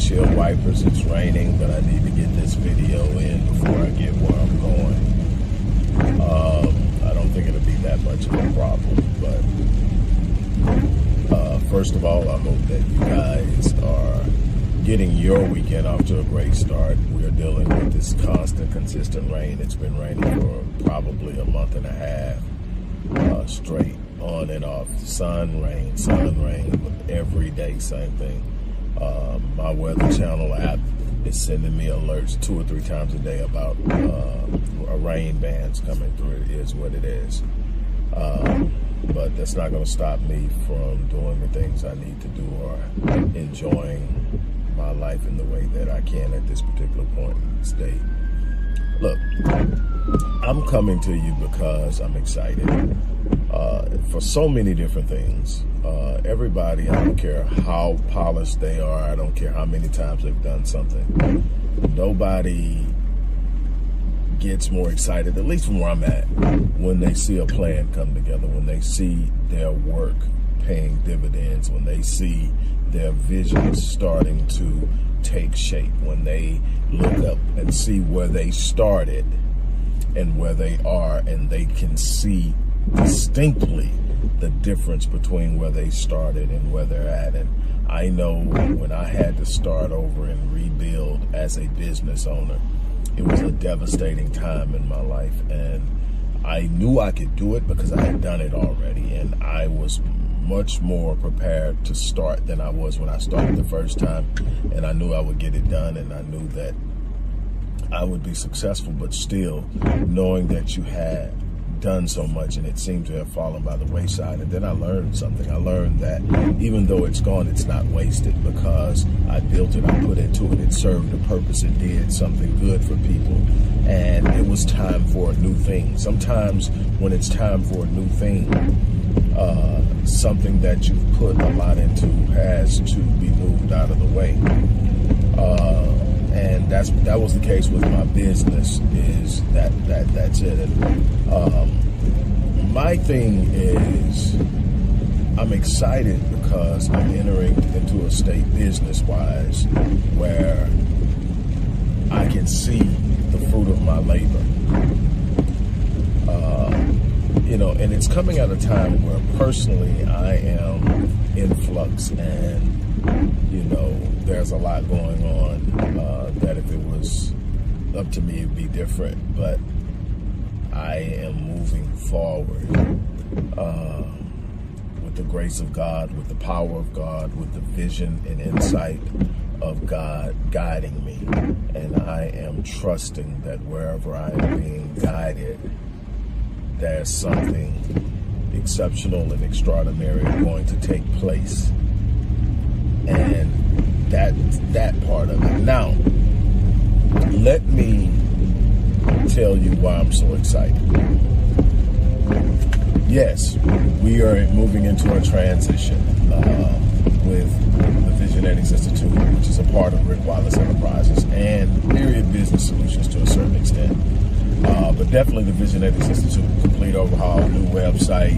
windshield wipers. It's raining, but I need to get this video in before I get where I'm going. I don't think it'll be that much of a problem, but first of all, I hope that you guys are getting your weekend off to a great start. We are dealing with this constant, consistent rain. It's been raining for probably a month and a half straight, on and off. Sun, rain, every day, same thing. My Weather Channel app is sending me alerts 2 or 3 times a day about rain bands coming through. It is what it is. But that's not going to stop me from doing the things I need to do or enjoying my life in the way that I can at this particular point in the state. Look, I'm coming to you because I'm excited for so many different things. Everybody, I don't care how polished they are, I don't care how many times they've done something, nobody gets more excited, at least from where I'm at, when they see a plan come together, when they see their work paying dividends, when they see their visions starting to take shape, when they look up and see where they started and where they are, and they can see distinctly the difference between where they started and where they're at. And I know when I had to start over and rebuild as a business owner, it was a devastating time in my life, and I knew I could do it because I had done it already, and I was much more prepared to start than I was when I started the first time, and I knew I would get it done, and I knew that I would be successful. But still, knowing that you had done so much and it seemed to have fallen by the wayside. And then I learned something. I learned that even though it's gone, it's not wasted, because I built it, I put into it, it served a purpose, it did something good for people, and it was time for a new thing. Sometimes when it's time for a new thing, something that you've put a lot into has to be moved out of the way. And that was the case with my business. Is that's it. And my thing is, I'm excited because I'm entering into a state business-wise where I can see the fruit of my labor. And it's coming at a time where personally I am in flux, and there's a lot going on that if it was up to me, it'd be different. But I am moving forward with the grace of God, with the power of God, with the vision and insight of God guiding me. And I am trusting that wherever I am being guided, there's something exceptional and extraordinary going to take place. And that part of it. Now, let me tell you why I'm so excited. Yes, we are moving into a transition with the Visionetics Institute, which is a part of Wallace Enterprises and Myriad Business Solutions to a certain extent. But definitely the Visionetics Institute, complete overhaul, new website.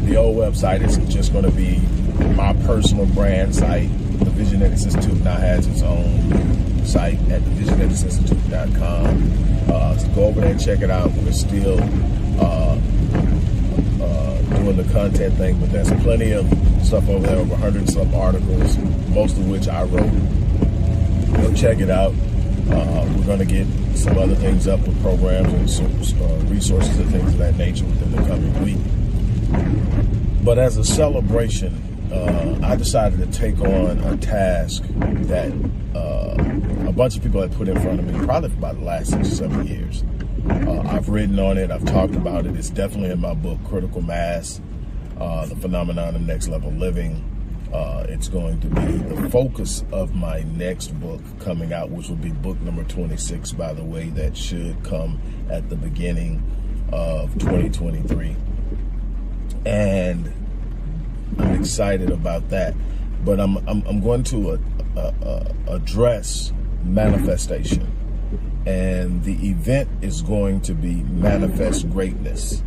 The old website is just going to be my personal brand site. The Visionetics Institute now has its own site at thevisioneticsinstitute.com. So go over there and check it out. We're still doing the content thing, but there's plenty of stuff over there, over 100 and some articles, most of which I wrote. Go check it out. We're going to get some other things up with programs and resources and things of that nature within the coming week. But as a celebration, I decided to take on a task that a bunch of people had put in front of me probably for about the last 6 or 7 years. I've written on it. I've talked about it. It's definitely in my book, Critical Mass, The Phenomenon of Next Level Living. It's going to be the focus of my next book coming out, which will be book number 26, by the way. That should come at the beginning of 2023. And I'm excited about that. But I'm going to address manifestation. And the event is going to be Manifest Greatness.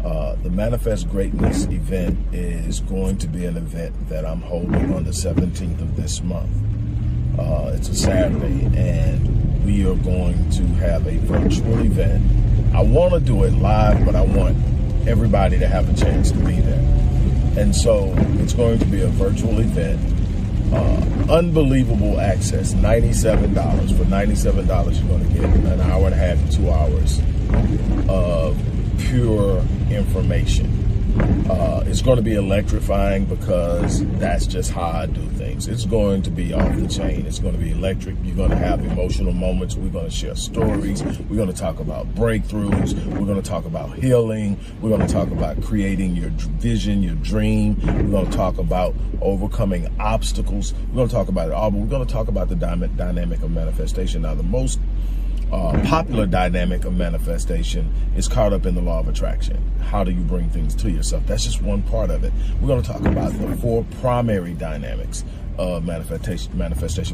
The Manifest Greatness event is going to be an event that I'm holding on the 17th of this month. It's a Saturday, and we are going to have a virtual event. I want to do it live, but I want everybody to have a chance to be there. And so it's going to be a virtual event. Unbelievable access, $97. For $97, you're going to get an hour and a half to 2 hours of pure information. It's going to be electrifying because that's just how I do things. It's going to be off the chain. It's going to be electric. You're going to have emotional moments. We're going to share stories. We're going to talk about breakthroughs. We're going to talk about healing. We're going to talk about creating your vision, your dream. We're going to talk about overcoming obstacles. We're going to talk about it all, but we're going to talk about the dynamic of manifestation. Now, the most popular dynamic of manifestation is caught up in the law of attraction. How do you bring things to yourself? That's just one part of it. We're going to talk about the 4 primary dynamics of manifestation.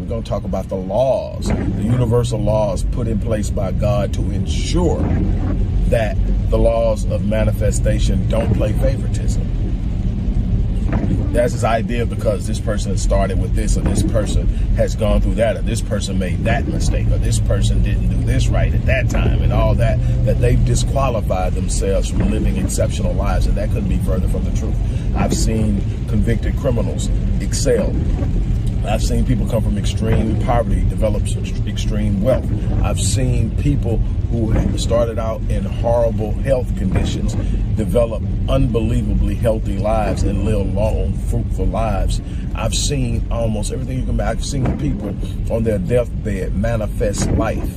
We're going to talk about the laws, the universal laws put in place by God to ensure that the laws of manifestation don't play favoritism. That's his idea because this person started with this, or this person has gone through that, or this person made that mistake, or this person didn't do this right at that time, and all that they've disqualified themselves from living exceptional lives, and that couldn't be further from the truth. I've seen convicted criminals excel. I've seen people come from extreme poverty, develop extreme wealth. I've seen people who started out in horrible health conditions develop unbelievably healthy lives and live long, fruitful lives. I've seen almost everything you can imagine. I've seen people on their deathbed manifest life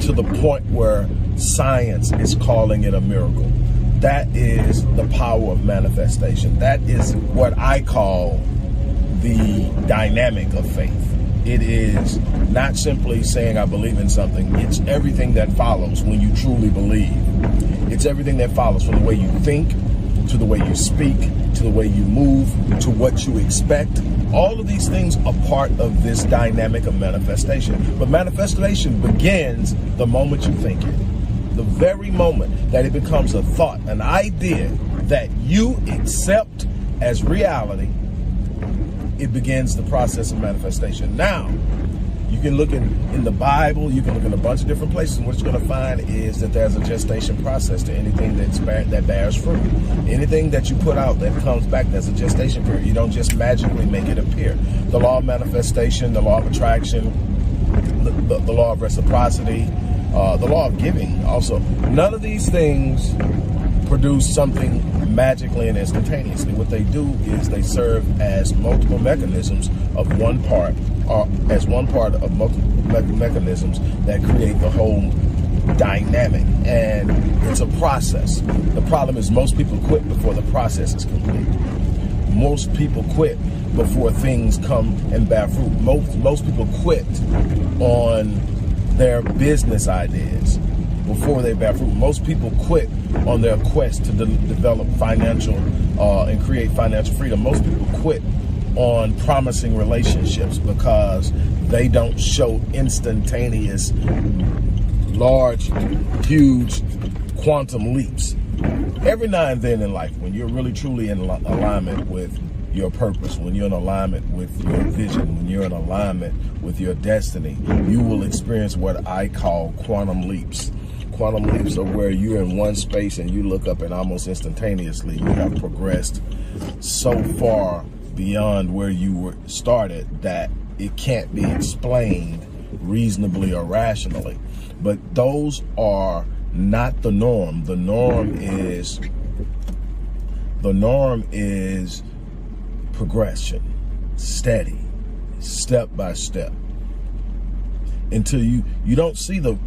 to the point where science is calling it a miracle. That is the power of manifestation. That is what I call the dynamic of faith. It is not simply saying I believe in something. It's everything that follows when you truly believe. It's everything that follows, from the way you think, to the way you speak, to the way you move, to what you expect. All of these things are part of this dynamic of manifestation. But manifestation begins the moment you think it. The very moment that it becomes a thought, an idea that you accept as reality, it begins the process of manifestation. Now, you can look in the Bible, you can look in a bunch of different places, and what you're going to find is that there's a gestation process to anything that bears fruit. Anything that you put out that comes back, there's a gestation period. You don't just magically make it appear. The law of manifestation, the law of attraction, the law of reciprocity, the law of giving also. None of these things produce something magically and instantaneously. What they do is they serve as multiple mechanisms of one part, or as one part of multiple mechanisms that create the whole dynamic. And it's a process. The problem is most people quit before the process is complete. Most people quit before things come and bear fruit. Most people quit on their business ideas before they bear fruit. Most people quit on their quest to develop financial and create financial freedom. Most people quit on promising relationships because they don't show instantaneous, large, huge quantum leaps. Every now and then in life, when you're really truly in alignment with your purpose, when you're in alignment with your vision, when you're in alignment with your destiny, you will experience what I call quantum leaps. Quantum leaps are where you're in one space and you look up and almost instantaneously you have progressed so far beyond where you were started that it can't be explained reasonably or rationally. But those are not the norm. The norm is progression, steady, step by step, until you don't see the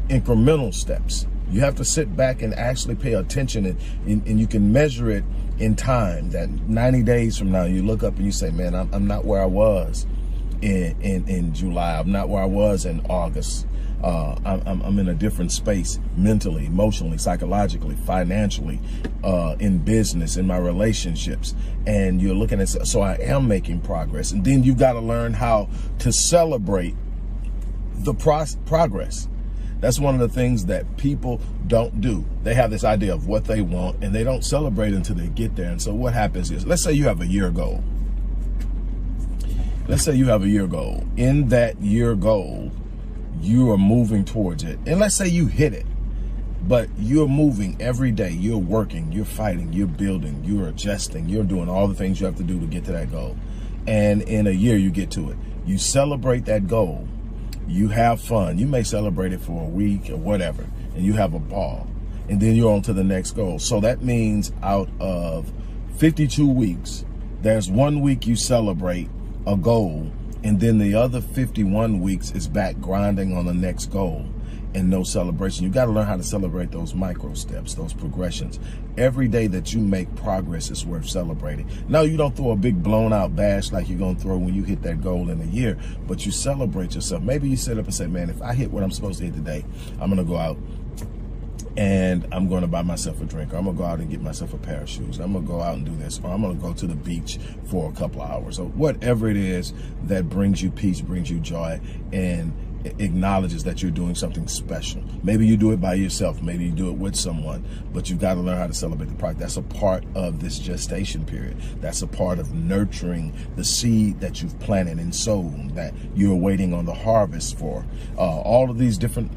incremental steps. You have to sit back and actually pay attention, and you can measure it in time. That 90 days from now, you look up and you say, man, I'm not where I was in July. I'm not where I was in August. I'm in a different space mentally, emotionally, psychologically, financially, in business, in my relationships. And you're looking at, so I am making progress. And then you've got to learn how to celebrate the progress. That's one of the things that people don't do. They have this idea of what they want, and they don't celebrate until they get there. And so what happens is, let's say you have a year goal. Let's say you have a year goal. In that year goal, you are moving towards it. And let's say you hit it, but you're moving every day. You're working, you're fighting, you're building, you're adjusting, you're doing all the things you have to do to get to that goal. And in a year, you get to it. You celebrate that goal. You have fun. You may celebrate it for a week or whatever, and you have a ball. And then you're on to the next goal. So that means out of 52 weeks, there's 1 week you celebrate a goal, and then the other 51 weeks is back grinding on the next goal and no celebration. You got to learn how to celebrate those micro steps, those progressions. Every day that you make progress is worth celebrating. No, you don't throw a big blown out bash like you're going to throw when you hit that goal in a year, but you celebrate yourself. Maybe you sit up and say, man, if I hit what I'm supposed to hit today, I'm going to go out and I'm going to buy myself a drink, or I'm going to go out and get myself a pair of shoes. I'm going to go out and do this, or I'm going to go to the beach for a couple of hours, or whatever it is that brings you peace, brings you joy, and acknowledges that you're doing something special. Maybe you do it by yourself, maybe you do it with someone, but you've got to learn how to celebrate the product. That's a part of this gestation period. That's a part of nurturing the seed that you've planted and sown, that you're waiting on the harvest for. All of these different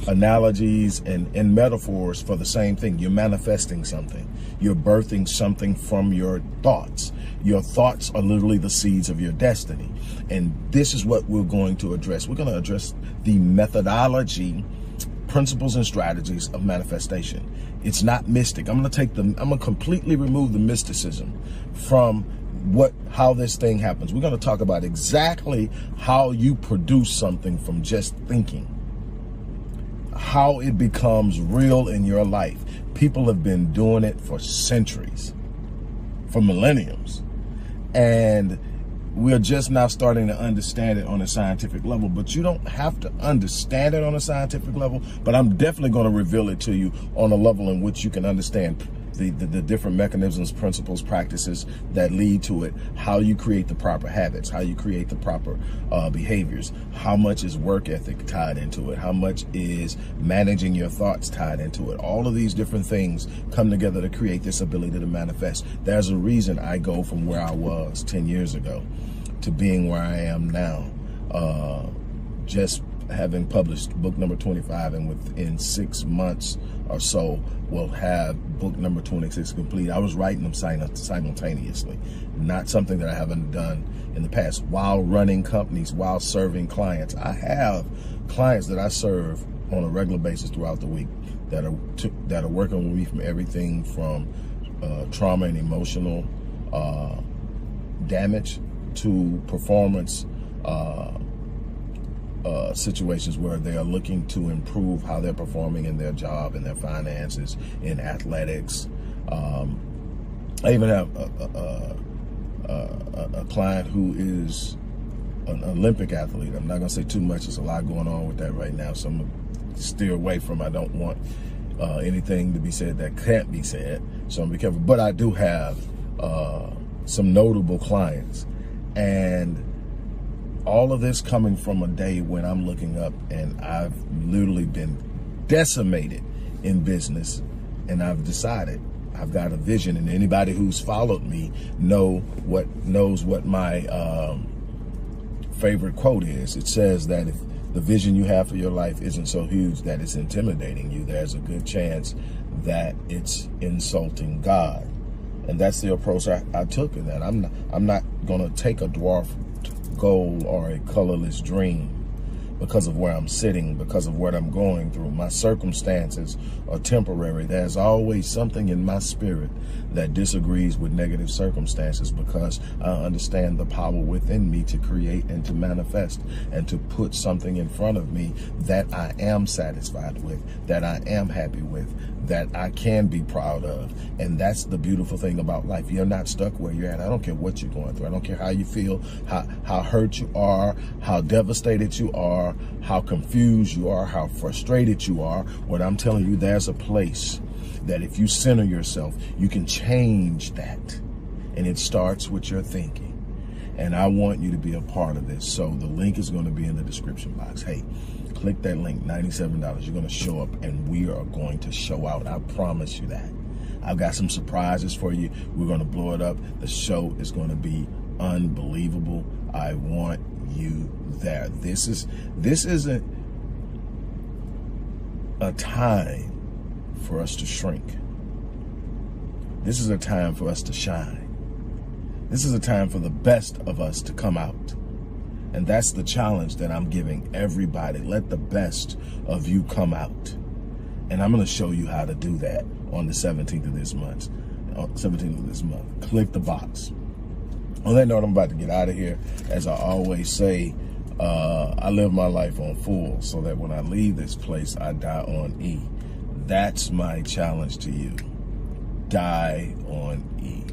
analogies and metaphors for the same thing. You're manifesting something. You're birthing something from your thoughts. Your thoughts are literally the seeds of your destiny. And this is what we're going to address. We're going to address the methodology, principles, and strategies of manifestation. It's not mystic. I'm going to completely remove the mysticism from how this thing happens. We're going to talk about exactly how you produce something from just thinking, how it becomes real in your life. People have been doing it for centuries, for millenniums, and we're just now starting to understand it on a scientific level. But you don't have to understand it on a scientific level, but I'm definitely going to reveal it to you on a level in which you can understand the different mechanisms, principles, practices that lead to it, how you create the proper habits, how you create the proper behaviors, how much is work ethic tied into it, how much is managing your thoughts tied into it. All of these different things come together to create this ability to manifest. There's a reason I go from where I was 10 years ago to being where I am now, just having published book number 25, and within 6 months or so we'll have book number 26 complete. I was writing them simultaneously, not something that I haven't done in the past, while running companies, while serving clients. I have clients that I serve on a regular basis throughout the week that are working with me from everything from trauma and emotional damage to performance situations where they are looking to improve how they're performing in their job, in their finances, in athletics. I even have a client who is an Olympic athlete. I'm not going to say too much. There's a lot going on with that right now, so I'm going to steer away from. I don't want anything to be said that can't be said, so I'm going to be careful. But I do have some notable clients, and all of this coming from a day when I'm looking up and I've literally been decimated in business, and I've decided I've got a vision. And anybody who's followed me knows what my favorite quote is. It says that if the vision you have for your life isn't so huge that it's intimidating you, there's a good chance that it's insulting God. And that's the approach I took in that. I'm not going to take a dwarf goal or a colorless dream because of where I'm sitting, because of what I'm going through. My circumstances are temporary. There's always something in my spirit that disagrees with negative circumstances, because I understand the power within me to create and to manifest and to put something in front of me that I am satisfied with, that I am happy with, that I can be proud of. And that's the beautiful thing about life. You're not stuck where you're at. I don't care what you're going through. I don't care how you feel, how hurt you are, how devastated you are, how confused you are, how frustrated you are. What I'm telling you, there's a place that if you center yourself, you can change that. And it starts with your thinking. And I want you to be a part of this. So the link is going to be in the description box. Hey, Click that link, $97. You're going to show up and we are going to show out. I promise you that. I've got some surprises for you. We're going to blow it up. The show is going to be unbelievable. I want you there. This isn't a time for us to shrink. This is a time for us to shine. This is a time for the best of us to come out. And that's the challenge that I'm giving everybody. Let the best of you come out. And I'm going to show you how to do that on the 17th of this month. Click the box. On that note, I'm about to get out of here. As I always say, I live my life on full so that when I leave this place, I die on E. That's my challenge to you. Die on E.